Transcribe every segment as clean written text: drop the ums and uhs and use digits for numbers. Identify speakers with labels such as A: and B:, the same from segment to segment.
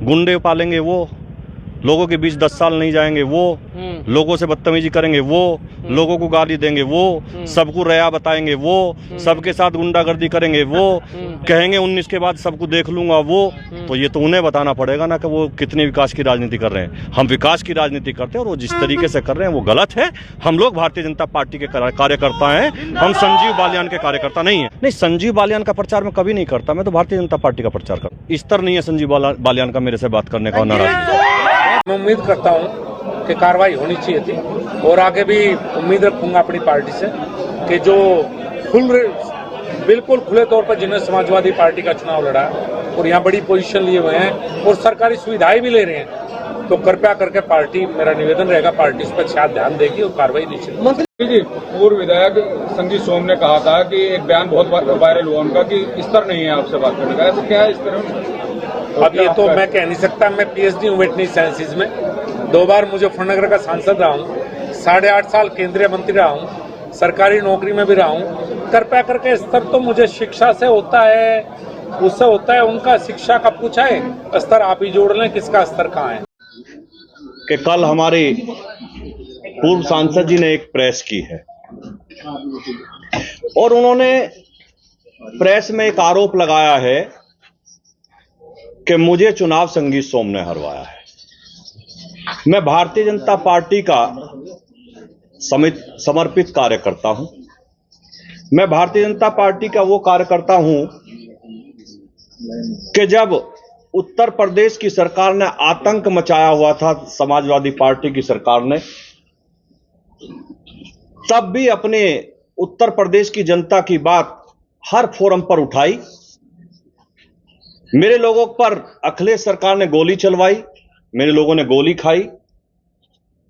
A: गुंडे पालेंगे वो, लोगों के बीच 10 साल नहीं जाएंगे वो, लोगों से बदतमीजी करेंगे वो, लोगों को गाली देंगे वो, सबको रया बताएंगे वो, सबके साथ गुंडागर्दी करेंगे वो, कहेंगे 19 के बाद सबको देख लूंगा वो। तो ये तो उन्हें बताना पड़ेगा ना कि वो कितने विकास की राजनीति कर रहे हैं। हम विकास की राजनीति करते हैं और वो जिस तरीके से कर रहे हैं वो गलत है। हम लोग भारतीय जनता पार्टी के कार्यकर्ता हैं, हम संजीव बालियान के कार्यकर्ता नहीं है। नहीं, संजीव बालियान का प्रचार मैं कभी नहीं करता, मैं तो भारतीय जनता पार्टी का प्रचार करता। स्तर नहीं है संजीव बालियान का मेरे से बात करने का। नाराज
B: मैं उम्मीद करता हूं कि कार्रवाई होनी चाहिए थी और आगे भी उम्मीद रखूंगा अपनी पार्टी से कि जो बिल्कुल खुले तौर पर जिन्होंने समाजवादी पार्टी का चुनाव लड़ा और यहाँ बड़ी पोजीशन लिए हुए हैं और सरकारी सुविधाएं भी ले रहे हैं, तो कृपया करके पार्टी, मेरा निवेदन रहेगा, पार्टी इस पर शायद ध्यान देगी और कार्रवाई निश्चित।
C: मंत्री जी, पूर्व विधायक संजीव सोम ने कहा था कि एक बयान बहुत वायरल हुआ उनका कि स्तर नहीं है आपसे बात करने का, ऐसा क्या है इस तरह?
B: अब ये तो मैं कह नहीं सकता। मैं पीएचडी हूँ वेटनरी साइंसेज में, 2 बार मुजफ्फरनगर का सांसद रहा हूँ, 8.5 साल केंद्रीय मंत्री रहा हूँ, सरकारी नौकरी में भी रहा हूँ। कृपया करके स्तर तो मुझे शिक्षा से होता है, उससे होता है, उनका शिक्षा का पूछा है, स्तर आप ही जोड़ लें, किसका स्तर कहाँ है।
A: कि कल हमारे पूर्व सांसद जी ने एक प्रेस की है और उन्होंने प्रेस में एक आरोप लगाया है कि मुझे चुनाव संजीव सोम ने हरवाया है। मैं भारतीय जनता पार्टी का समर्पित कार्यकर्ता हूं। मैं भारतीय जनता पार्टी का वो कार्यकर्ता हूं कि जब उत्तर प्रदेश की सरकार ने आतंक मचाया हुआ था, समाजवादी पार्टी की सरकार ने, तब भी अपने उत्तर प्रदेश की जनता की बात हर फोरम पर उठाई। मेरे लोगों पर अखिलेश सरकार ने गोली चलवाई, मेरे लोगों ने गोली खाई,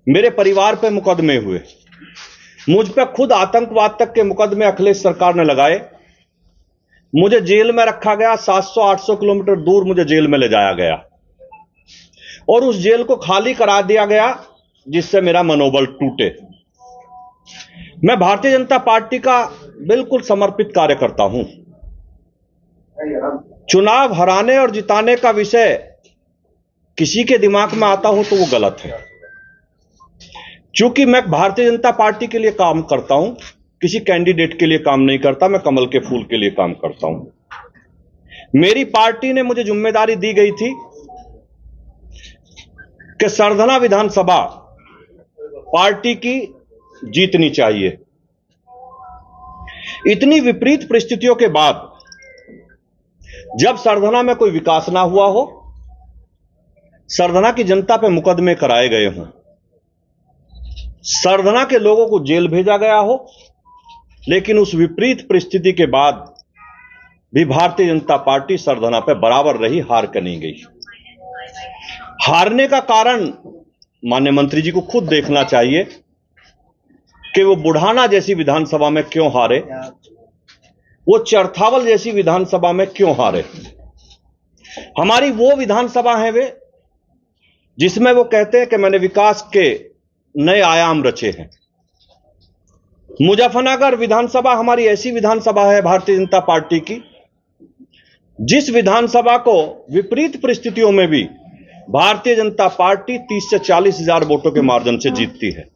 A: मेरे परिवार पे मुकदमे हुए, मुझ पे खुद आतंकवाद तक के मुकदमे अखिलेश सरकार ने लगाए। मुझे जेल में रखा गया, 700-800 किलोमीटर दूर मुझे जेल में ले जाया गया और उस जेल को खाली करा दिया गया जिससे मेरा मनोबल टूटे। मैं भारतीय जनता पार्टी का बिल्कुल समर्पित कार्यकर्ता हूं। चुनाव हराने और जिताने का विषय किसी के दिमाग में आता हो तो वो गलत है। चूंकि मैं भारतीय जनता पार्टी के लिए काम करता हूं, किसी कैंडिडेट के लिए काम नहीं करता, मैं कमल के फूल के लिए काम करता हूं। मेरी पार्टी ने मुझे जिम्मेदारी दी गई थी कि सरधना विधानसभा पार्टी की जीतनी चाहिए। इतनी विपरीत परिस्थितियों के बाद जब सरधना में कोई विकास ना हुआ हो, सरधना की जनता पे मुकदमे कराए गए हों, सरधना के लोगों को जेल भेजा गया हो, लेकिन उस विपरीत परिस्थिति के बाद भी भारतीय जनता पार्टी सरधना पे बराबर रही, हार कर नहीं गई। हारने का कारण माननीय मंत्री जी को खुद देखना चाहिए कि वो बुढ़ाना जैसी विधानसभा में क्यों हारे, वो चरथावल जैसी विधानसभा में क्यों हारे। हमारी वो विधानसभा है वे जिसमें वो कहते हैं कि मैंने विकास के नए आयाम रचे हैं। मुजफ्फरनगर विधानसभा हमारी ऐसी विधानसभा है भारतीय जनता पार्टी की, जिस विधानसभा को विपरीत परिस्थितियों में भी भारतीय जनता पार्टी 30 से 40 हजार वोटों के मार्जिन से जीतती है।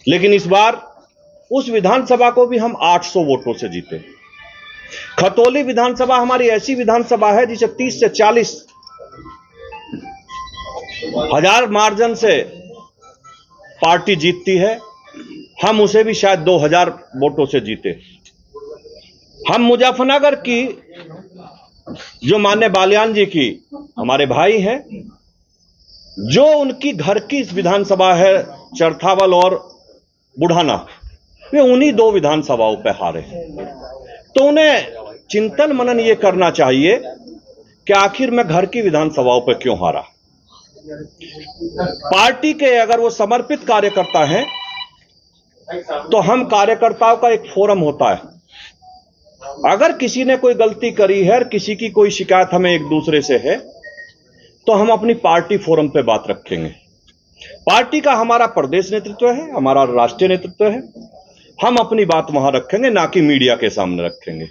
A: लेकिन इस बार उस विधानसभा को भी हम 800 वोटों से जीते। खतौली विधानसभा हमारी ऐसी विधानसभा है जिसे 30 से 40 हजार मार्जिन से पार्टी जीतती है, हम उसे भी शायद 2000 वोटों से जीते। हम मुजफ्फरनगर की जो माननीय बालियान जी की हमारे भाई हैं, जो उनकी घर की विधानसभा है चरथावल और बुढ़ाना, वे उन्हीं 2 विधानसभाओं पर हारे। तो उन्हें चिंतन मनन ये करना चाहिए कि आखिर मैं घर की विधानसभाओं पर क्यों हारा। पार्टी के अगर वो समर्पित कार्यकर्ता हैं तो हम कार्यकर्ताओं का एक फोरम होता है, अगर किसी ने कोई गलती करी है और किसी की कोई शिकायत हमें एक दूसरे से है तो हम अपनी पार्टी फोरम पे बात रखेंगे। पार्टी का हमारा प्रदेश नेतृत्व है, हमारा राष्ट्रीय नेतृत्व है, हम अपनी बात वहां रखेंगे, ना कि मीडिया के सामने रखेंगे।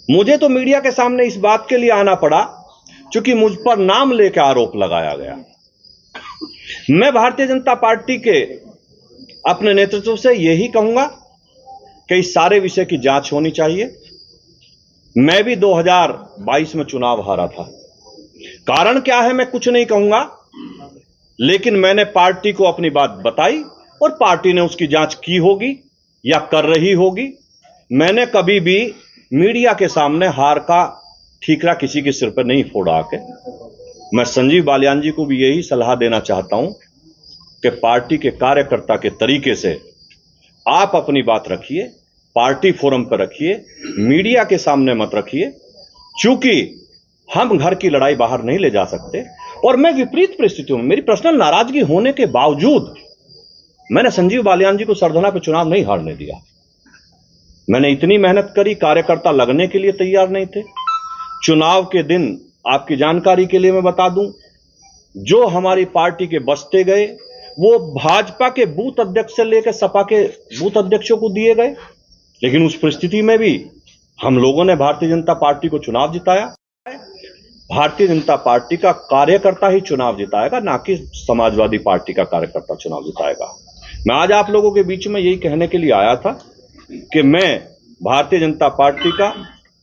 A: मुझे तो मीडिया के सामने इस बात के लिए आना पड़ा चूंकि मुझ पर नाम लेकर आरोप लगाया गया। मैं भारतीय जनता पार्टी के अपने नेतृत्व से यही कहूंगा कि इस सारे विषय की जांच होनी चाहिए। मैं भी 2022 में चुनाव हारा था। कारण क्या है मैं कुछ नहीं कहूंगा, लेकिन मैंने पार्टी को अपनी बात बताई और पार्टी ने उसकी जांच की होगी या कर रही होगी। मैंने कभी भी मीडिया के सामने हार का ठीकरा किसी के सिर पर नहीं फोड़ा आके। मैं संजीव बालियान जी को भी यही सलाह देना चाहता हूं कि पार्टी के कार्यकर्ता के तरीके से आप अपनी बात रखिए, पार्टी फोरम पर रखिए, मीडिया के सामने मत रखिए, चूंकि हम घर की लड़ाई बाहर नहीं ले जा सकते। और मैं विपरीत परिस्थितियों में, मेरी पर्सनल नाराजगी होने के बावजूद मैंने संजीव बालियान जी को सरधना पे चुनाव नहीं हारने दिया। मैंने इतनी मेहनत करी, कार्यकर्ता लगने के लिए तैयार नहीं थे। चुनाव के दिन आपकी जानकारी के लिए मैं बता दूं, जो हमारी पार्टी के बस्ते गए वो भाजपा के बूथ अध्यक्ष से लेकर सपा के बूथ अध्यक्षों को दिए गए। लेकिन उस परिस्थिति में भी हम लोगों ने भारतीय जनता पार्टी को चुनाव जिताया। भारतीय जनता पार्टी का कार्यकर्ता ही चुनाव जिताएगा, ना कि समाजवादी पार्टी का कार्यकर्ता चुनाव जिताएगा। मैं आज आप लोगों के बीच में यही कहने के लिए आया था कि मैं भारतीय जनता पार्टी का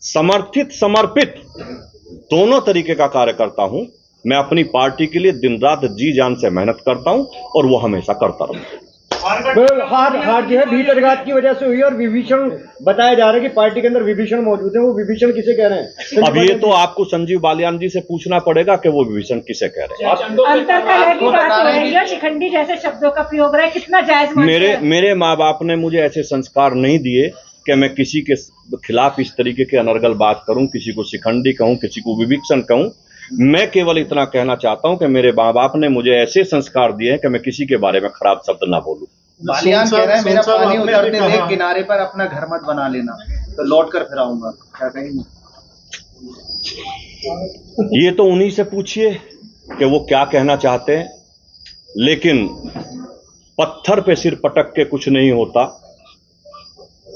A: समर्थित समर्पित दोनों तरीके का कार्यकर्ता हूं। मैं अपनी पार्टी के लिए दिन रात जी जान से मेहनत करता हूं और वो हमेशा करता रहूंगा।
D: हार जो है भीतरघात की वजह से हुई और विभीषण बताया जा रहा है कि पार्टी के अंदर विभीषण मौजूद है। वो विभीषण किसे कह रहे हैं?
A: अब ये तो आपको संजीव बालियान जी से पूछना पड़ेगा कि वो विभीषण किसे कह रहे हैं।
E: अंतरकलह की बात हो रही है, शिखंडी जैसे शब्दों का प्रयोग हो रहा है, कितना जायज मानते हैं?
A: मेरे माँ बाप ने मुझे ऐसे संस्कार नहीं दिए कि मैं किसी के खिलाफ इस तरीके के अनर्गल बात करूं, किसी को शिखंडी कहूं, किसी को विभीषण कहूं। मैं केवल इतना कहना चाहता हूं कि मेरे माँ बाप ने मुझे ऐसे संस्कार दिए हैं कि मैं किसी के बारे में खराब शब्द ना बोलूं।
F: बालियान कह रहे हैं मेरा पानी उतरने दे, किनारे पर अपना घर मत बना लेना, तो लौट कर फिर आऊंगा, क्या कहेंगे?
A: ये तो उन्हीं से पूछिए कि वो क्या कहना चाहते हैं। लेकिन पत्थर पे सिर पटक के कुछ नहीं होता,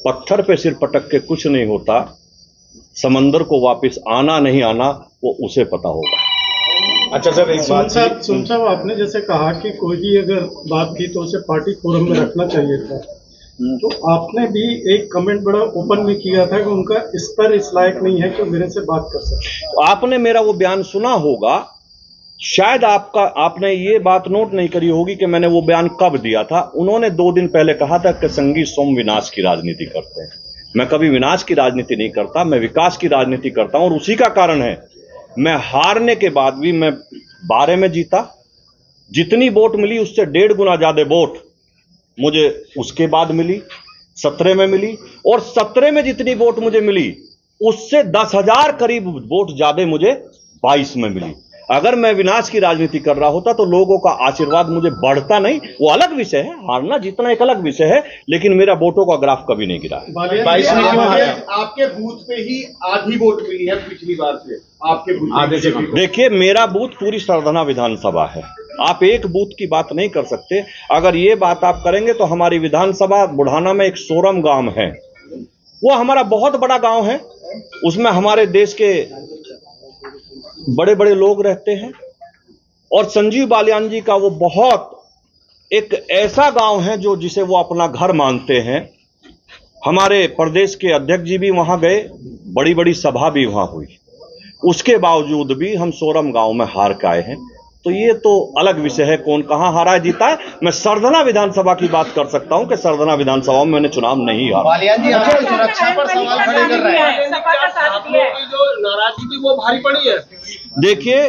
A: पत्थर पे सिर पटक के कुछ नहीं होता। समंदर को वापस आना नहीं आना वो उसे पता होगा।
G: अच्छा सर, एक बात सुन साहब, आपने जैसे कहा कि कोई भी अगर बात की तो उसे पार्टी फोरम में रखना चाहिए था, तो आपने भी एक कमेंट बड़ा ओपन में किया था कि उनका स्तर इस लायक नहीं है कि मेरे से बात कर सके।
A: तो आपने मेरा वो बयान सुना होगा, शायद आपने ये बात नोट नहीं करी होगी कि मैंने वो बयान कब दिया था। उन्होंने 2 दिन पहले कहा था कि संगी सोम विनाश की राजनीति करते हैं। मैं कभी विनाश की राजनीति नहीं करता, मैं विकास की राजनीति करता हूं। और उसी का कारण है मैं हारने के बाद भी मैं 12 में जीता। जितनी वोट मिली उससे 1.5 गुना ज्यादा वोट मुझे उसके बाद मिली, 17 में मिली। और 17 में जितनी वोट मुझे मिली उससे 10,000 करीब वोट ज्यादा मुझे 22 में मिली। अगर मैं विनाश की राजनीति कर रहा होता तो लोगों का आशीर्वाद मुझे बढ़ता नहीं। वो अलग विषय है, हारना जीतना एक अलग विषय है, लेकिन मेरा वोटों का ग्राफ कभी नहीं गिरा है।
G: 22 में क्यों हारा?
F: आपके बूथ पे ही आधी वोट मिली है पिछली बार से, आपके बूथ।
A: देखिए, मेरा बूथ पूरी सरधना विधानसभा है। आप एक बूथ की बात नहीं कर सकते। अगर ये बात आप करेंगे तो हमारी विधानसभा बुढ़ाना में एक सोरम गांव है, वो हमारा बहुत बड़ा गांव है। उसमें हमारे देश के बड़े बड़े लोग रहते हैं। और संजीव बालियान जी का वो बहुत एक ऐसा गांव है जो जिसे वो अपना घर मानते हैं। हमारे प्रदेश के अध्यक्ष जी भी वहां गए, बड़ी बड़ी सभा भी वहां हुई। उसके बावजूद भी हम सोरम गांव में हार के आए हैं। तो ये तो अलग विषय है, कौन कहां हारा है जीता है। मैं सरधना विधानसभा की बात कर सकता हूं कि सरधना विधानसभा में मैंने चुनाव नहीं हारा।
F: बालियान जी आपकी सुरक्षा पर सवाल खड़े कर रहे हैं।
E: जो
F: नाराजगी थी वो भारी पड़ी है।
A: देखिए,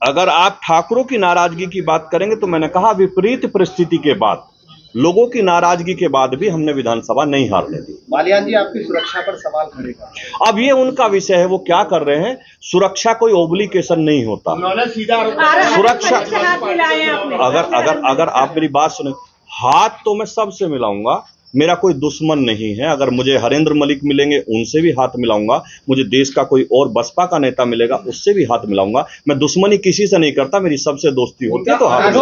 A: अगर आप ठाकुरों की नाराजगी की बात करेंगे तो मैंने कहा विपरीत परिस्थिति के बाद, लोगों की नाराजगी के बाद भी हमने विधानसभा नहीं हारने दी।
F: बालियान जी आपकी सुरक्षा पर सवाल खड़े कर रहे हैं।
A: अब ये उनका विषय है, वो क्या कर रहे हैं। सुरक्षा कोई ओब्लिकेशन नहीं होता। सुरक्षा, अगर आप मेरी बात सुने, हाथ तो मैं सबसे मिलाऊंगा, मेरा कोई दुश्मन नहीं है। अगर मुझे हरेंद्र मलिक मिलेंगे उनसे भी हाथ मिलाऊंगा, मुझे देश का कोई और बसपा का नेता मिलेगा उससे भी हाथ मिलाऊंगा। मैं दुश्मनी किसी से नहीं करता, मेरी सबसे दोस्ती होती है तो हाथ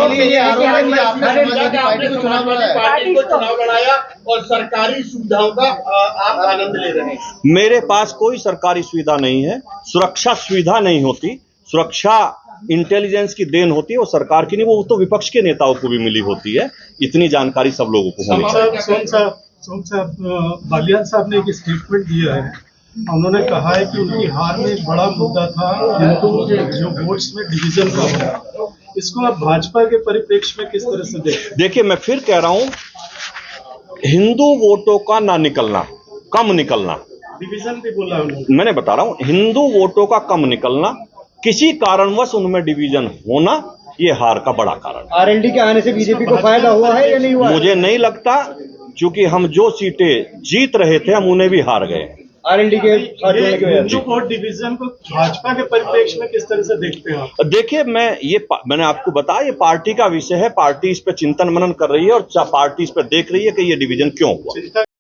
H: पार्टी को चुनाव लड़ाया और सरकारी सुविधाओं का आप आनंद ले रहे हैं।
A: मेरे पास कोई सरकारी सुविधा नहीं है, सुरक्षा सुविधा नहीं होती, सुरक्षा इंटेलिजेंस की देन होती है, वो सरकार की नहीं, वो तो विपक्ष के नेताओं को भी मिली होती है। इतनी जानकारी सब लोगों को होनी चाहिए।
G: सोम साहब बालियान साहब ने एक स्टेटमेंट दिया है, उन्होंने कहा है कि उनकी हार में एक बड़ा मुद्दा था हिंदू जो वोट्स में डिवीजन का होगा। इसको आप भाजपा के परिप्रेक्ष्य में किस तरह से देखते हैं?
A: देखिए, मैं फिर कह रहा हूं, हिंदू वोटों का ना निकलना, कम निकलना,
G: डिवीजन भी बोला उन्होंने।
A: मैंने बता रहा हूं, हिंदू वोटों का कम निकलना, किसी कारणवश उनमें डिवीजन होना, ये हार का बड़ा कारण।
D: आरएलडी के आने से बीजेपी को फायदा हुआ है या नहीं हुआ?
A: मुझे नहीं लगता, क्योंकि हम जो सीटें जीत रहे थे हम उन्हें भी हार गए।
D: आरएलडी के साथ जोड़ने की वजह से।
G: हिंदू वोट डिवीजन को भाजपा के परिप्रेक्ष्य में किस तरह से देखते हैं आप?
A: देखिए, मैंने आपको बताया, ये पार्टी का विषय है, पार्टी इस पे चिंतन मनन कर रही है और पार्टी इस पे देख रही है कि ये डिवीजन क्यों हुआ।